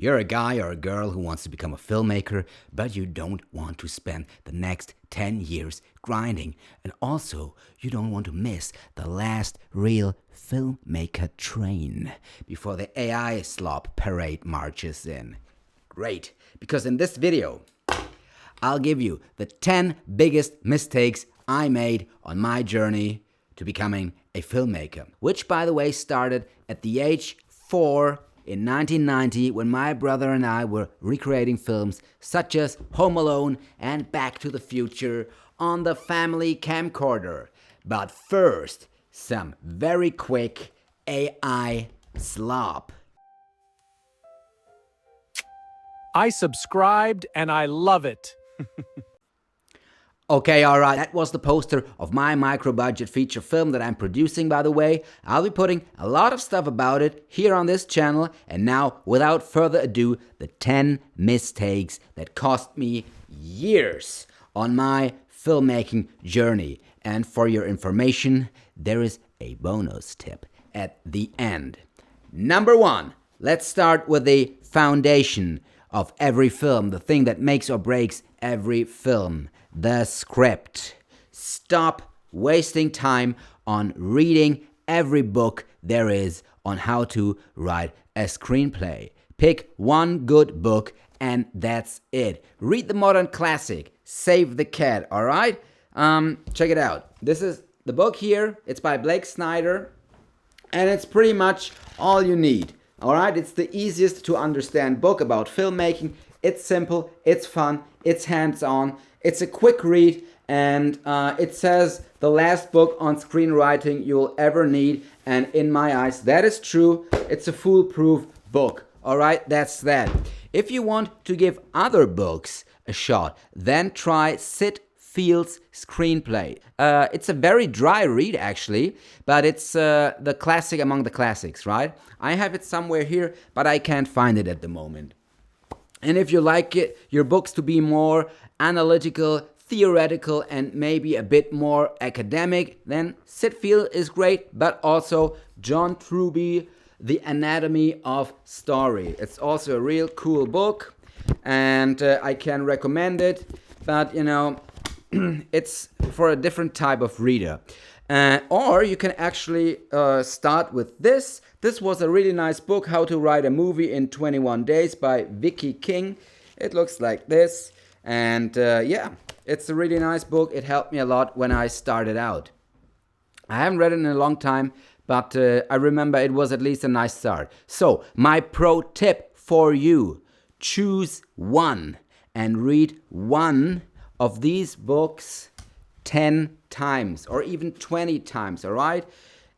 You're a guy or a girl who wants to become a filmmaker, but you don't want to spend the next 10 years grinding. And also, you don't want to miss the last real filmmaker train before the AI slop parade marches in. Great, because in this video, I'll give you the 10 biggest mistakes I made on my journey to becoming a filmmaker, which, by the way, started at the age 4 in 1990 when my brother and I were recreating films such as Home Alone and Back to the Future on the family camcorder. But first, some very quick AI slop. I subscribed and I love it. Okay, alright, that was the poster of my micro-budget feature film that I'm producing, by the way. I'll be putting a lot of stuff about it here on this channel. And now, without further ado, the 10 mistakes that cost me years on my filmmaking journey. And for your information, there is a bonus tip at the end. Number 1, let's start with the foundation of every film, the thing that makes or breaks every film. The script. Stop wasting time on reading every book there is on how to write a screenplay. Pick one good book and that's it. Read the modern classic, Save the Cat, alright? Check it out. This is the book here. It's by Blake Snyder and it's pretty much all you need. Alright, it's the easiest to understand book about filmmaking. It's simple, it's fun, it's hands-on. It's a quick read, and it says the last book on screenwriting you'll ever need, and in my eyes, that is true. It's a foolproof book. Alright, that's that. If you want to give other books a shot, then try Sid Field's Screenplay. It's a very dry read, actually, but it's the classic among the classics, right? I have it somewhere here, but I can't find it at the moment. And if you like it, your books to be more analytical, theoretical, and maybe a bit more academic, then Sid Field is great, but also John Truby, The Anatomy of Story. It's also a real cool book, and I can recommend it, but you know, it's for a different type of reader. Or you can actually start with this. This was a really nice book, How to Write a Movie in 21 Days by Vicky King. It looks like this. And yeah, it's a really nice book. It helped me a lot when I started out. I haven't read it in a long time, but I remember it was at least a nice start. So, my pro tip for you, choose one and read one of these books 10 times or even 20 times, all right?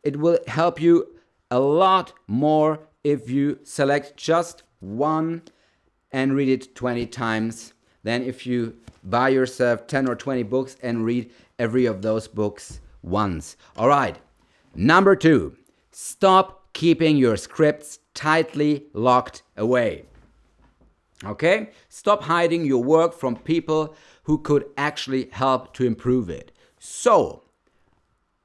It will help you a lot more if you select just one and read it 20 times than if you buy yourself 10 or 20 books and read every of those books once. All right. Number 2, stop keeping your scripts tightly locked away. Okay? Stop hiding your work from people who could actually help to improve it. So,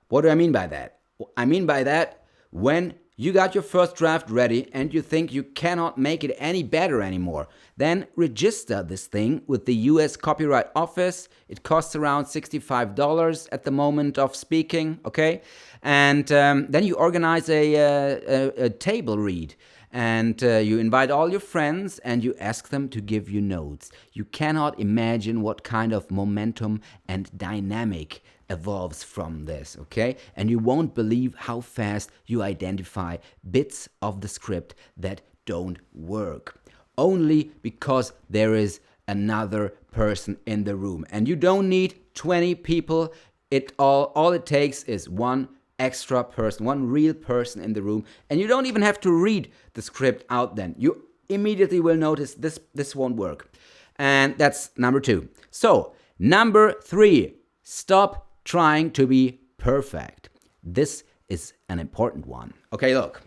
what do I mean by that? I mean by that, when you got your first draft ready and you think you cannot make it any better anymore, then register this thing with the US Copyright Office. It costs around $65 at the moment of speaking, okay? And then you organize a table read. And you invite all your friends and you ask them to give you notes. You cannot imagine what kind of momentum and dynamic evolves from this, okay? And you won't believe how fast you identify bits of the script that don't work. Only because there is another person in the room. And you don't need 20 people. All it takes is one extra person, one real person in the room, and you don't even have to read the script out then. You immediately will notice this won't work. And that's number 2. So, number 3, stop trying to be perfect. This is an important one. Okay, look.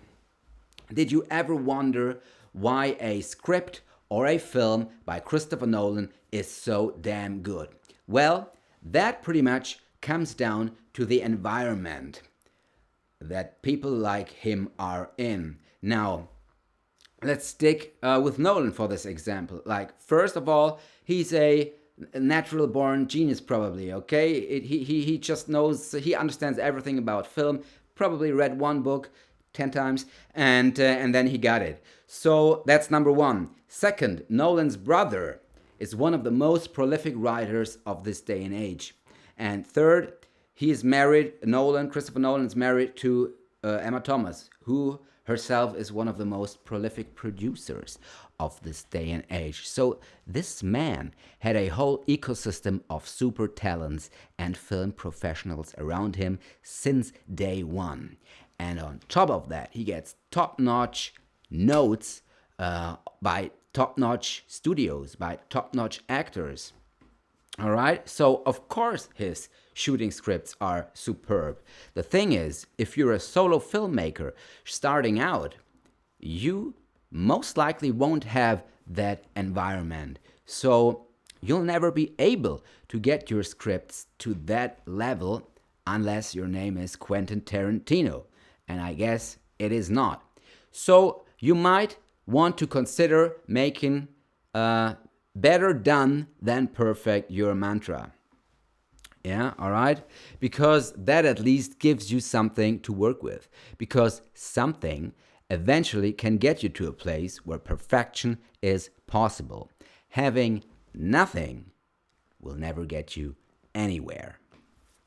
Did you ever wonder why a script or a film by Christopher Nolan is so damn good? Well, that pretty much comes down to the environment that people like him are in. Now, let's stick with Nolan for this example. Like, first of all, he's a natural born genius, probably. Okay, he just knows, he understands everything about film. Probably read one book 10 times, and then he got it. So that's number one. Second, Nolan's brother is one of the most prolific writers of this day and age. And third, he is married. Christopher Nolan is married to Emma Thomas, who herself is one of the most prolific producers of this day and age. So this man had a whole ecosystem of super talents and film professionals around him since day one. And on top of that, he gets top-notch notes by top-notch studios, by top-notch actors. All right, so of course his shooting scripts are superb. The thing is, if you're a solo filmmaker starting out, you most likely won't have that environment. So you'll never be able to get your scripts to that level unless your name is Quentin Tarantino. And I guess it is not. So you might want to consider making better done than perfect your mantra. Yeah, all right? Because that at least gives you something to work with. Because something eventually can get you to a place where perfection is possible. Having nothing will never get you anywhere.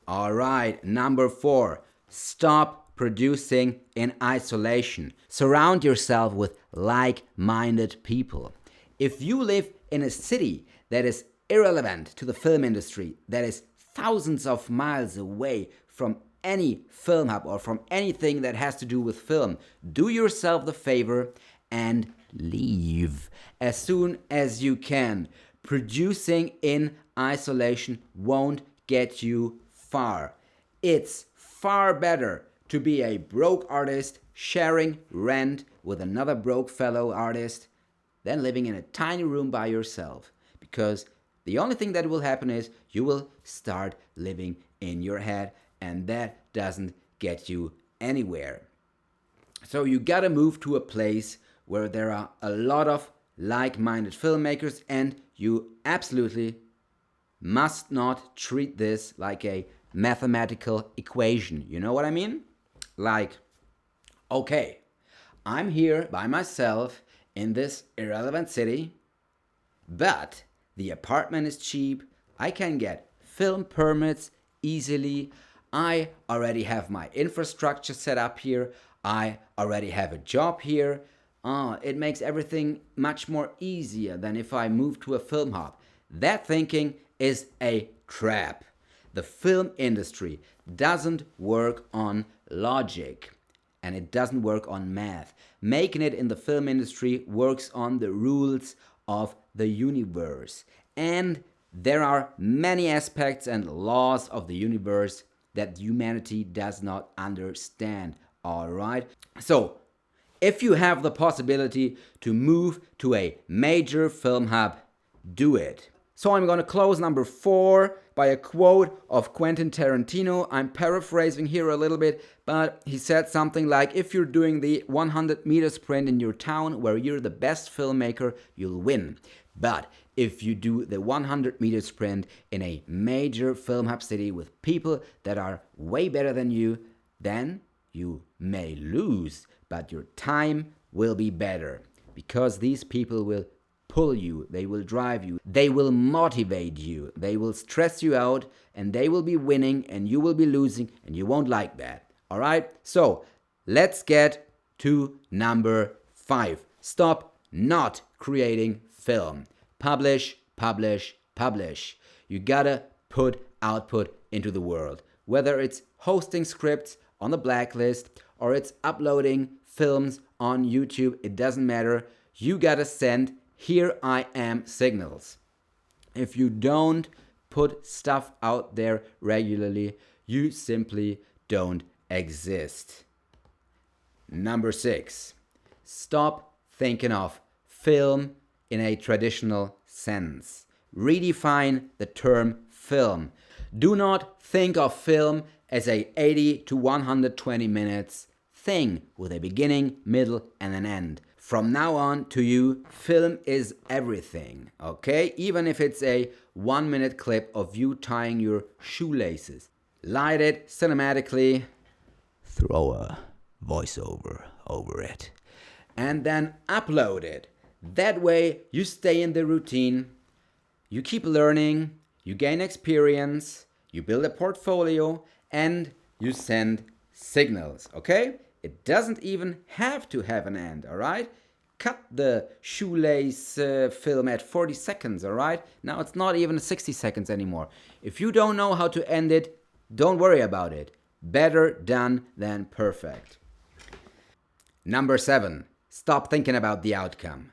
All right, number 4, stop producing in isolation. Surround yourself with like-minded people. If you live in a city that is irrelevant to the film industry, that is thousands of miles away from any film hub or from anything that has to do with film, do yourself the favor and leave as soon as you can. Producing in isolation won't get you far. It's far better to be a broke artist sharing rent with another broke fellow artist than living in a tiny room by yourself. Because the only thing that will happen is you will start living in your head, and that doesn't get you anywhere. So you gotta move to a place where there are a lot of like-minded filmmakers, and you absolutely must not treat this like a mathematical equation. You know what I mean? Like, okay, I'm here by myself in this irrelevant city, but the apartment is cheap. I can get film permits easily. I already have my infrastructure set up here. I already have a job here. It makes everything much more easier than if I move to a film hub. That thinking is a trap. The film industry doesn't work on logic, and it doesn't work on math. Making it in the film industry works on the rules of the universe. And there are many aspects and laws of the universe that humanity does not understand. All right? So, if you have the possibility to move to a major film hub, do it. So I'm going to close number 4 by a quote of Quentin Tarantino. I'm paraphrasing here a little bit, but he said something like, if you're doing the 100-meter sprint in your town where you're the best filmmaker, you'll win. But if you do the 100-meter sprint in a major film hub city with people that are way better than you, then you may lose, but your time will be better because these people will pull you, they will drive you, they will motivate you, they will stress you out, and they will be winning and you will be losing, and you won't like that. All right? So let's get to number 5. Stop not creating film. Publish, publish, publish. You gotta put output into the world. Whether it's hosting scripts on the blacklist or it's uploading films on YouTube, it doesn't matter. You gotta send "here I am" signals. If you don't put stuff out there regularly, you simply don't exist. Number 6. Stop thinking of film in a traditional sense. Redefine the term film. Do not think of film as a 80 to 120 minutes thing with a beginning, middle, and an end. From now on to you, film is everything, okay? Even if it's a 1-minute clip of you tying your shoelaces. Light it cinematically, throw a voiceover over it, and then upload it. That way you stay in the routine, you keep learning, you gain experience, you build a portfolio, and you send signals, okay? It doesn't even have to have an end, all right? Cut the shoelace film at 40 seconds, all right? Now it's not even 60 seconds anymore. If you don't know how to end it, don't worry about it. Better done than perfect. Number 7, stop thinking about the outcome.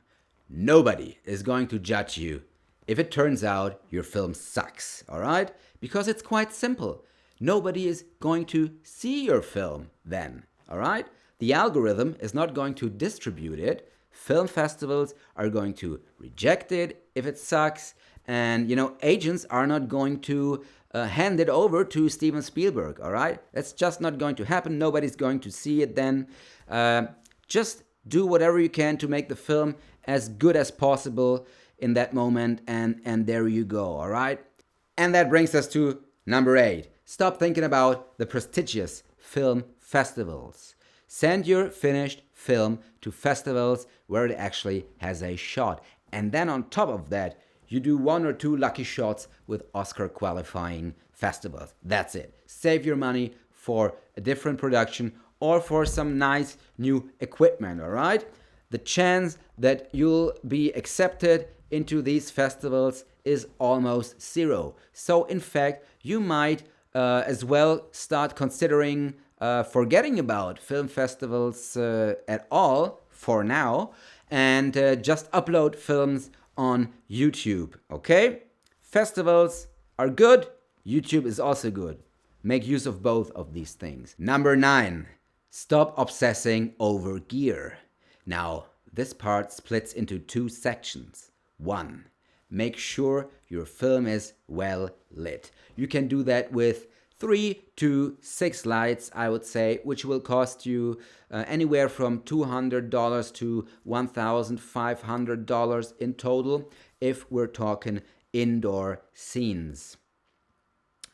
Nobody is going to judge you if it turns out your film sucks, all right? Because it's quite simple. Nobody is going to see your film then, all right? The algorithm is not going to distribute it. Film festivals are going to reject it if it sucks. And, agents are not going to hand it over to Steven Spielberg, all right? That's just not going to happen. Nobody's going to see it then. Just do whatever you can to make the film as good as possible in that moment, and there you go, all right? And that brings us to number 8. Stop thinking about the prestigious film festivals. Send your finished film to festivals where it actually has a shot. And then on top of that, you do 1 or 2 lucky shots with Oscar qualifying festivals. That's it. Save your money for a different production or for some nice new equipment, all right? The chance that you'll be accepted into these festivals is almost zero. So in fact, you might as well start considering forgetting about film festivals at all for now and just upload films on YouTube, okay? Festivals are good, YouTube is also good. Make use of both of these things. Number 9, stop obsessing over gear. Now, this part splits into 2 sections. 1, make sure your film is well lit. You can do that with 3 to 6 lights, I would say, which will cost you anywhere from $200 to $1,500 in total if we're talking indoor scenes.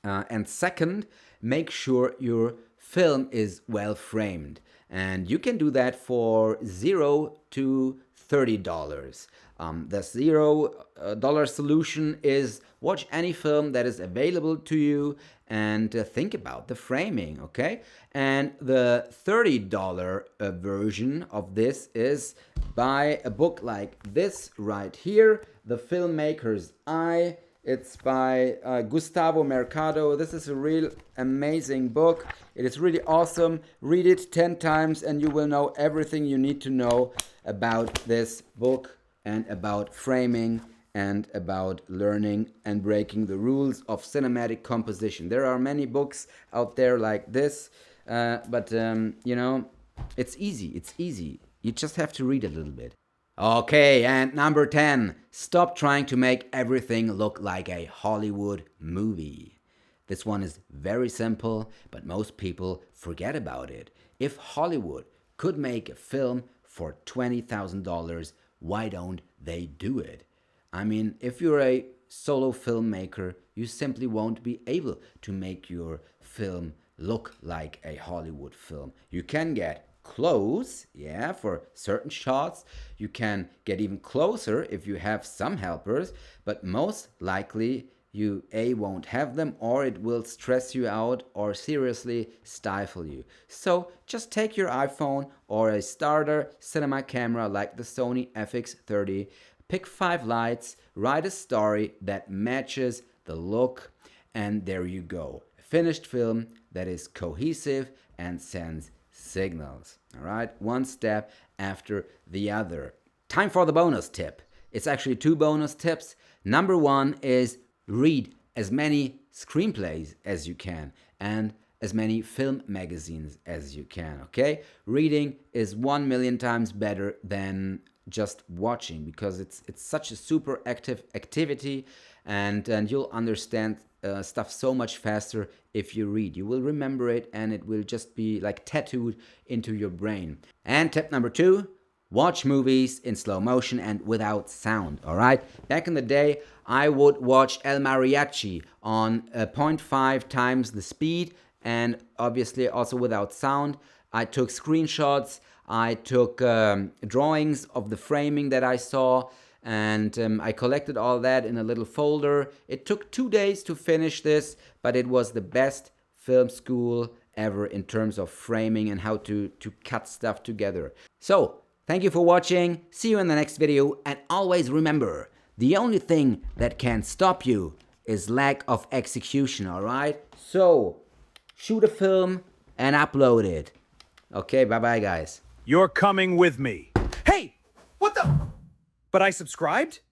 And second, make sure your film is well framed. And you can do that for $0 to $30. The $0 solution is watch any film that is available to you and think about the framing, okay? And the $30 version of this is buy a book like this right here, The Filmmaker's Eye. It's by Gustavo Mercado. This is a real amazing book. It is really awesome. Read it 10 times and you will know everything you need to know about this book and about framing and about learning and breaking the rules of cinematic composition. There are many books out there like this, but it's easy. It's easy. You just have to read a little bit. Okay, and number 10, stop trying to make everything look like a Hollywood movie. This one is very simple, but most people forget about it. If Hollywood could make a film for $20,000, why don't they do it? I mean, if you're a solo filmmaker, you simply won't be able to make your film look like a Hollywood film. You can get close, yeah, for certain shots. You can get even closer if you have some helpers, but most likely you won't have them, or it will stress you out or seriously stifle you. So just take your iPhone or a starter cinema camera like the Sony FX30, pick 5 lights, write a story that matches the look, and there you go. A finished film that is cohesive and sends signals. All right, one step after the other. Time for the bonus tip. It's actually 2 bonus tips. Number 1 is read as many screenplays as you can and as many film magazines as you can, okay? Reading is 1 million times better than just watching because it's such a super active activity and you'll understand stuff so much faster if you read. You will remember it and it will just be like tattooed into your brain. And tip number 2, watch movies in slow motion and without sound, all right? Back in the day, I would watch El Mariachi on 0.5 times the speed and obviously also without sound. I took screenshots, I took drawings of the framing that I saw, and I collected all that in a little folder. It took 2 days to finish this, but it was the best film school ever in terms of framing and how to cut stuff together. So, thank you for watching, see you in the next video, and always remember, the only thing that can stop you is lack of execution, alright? So, shoot a film and upload it. Okay, bye-bye guys. You're coming with me. Hey! What the? But I subscribed?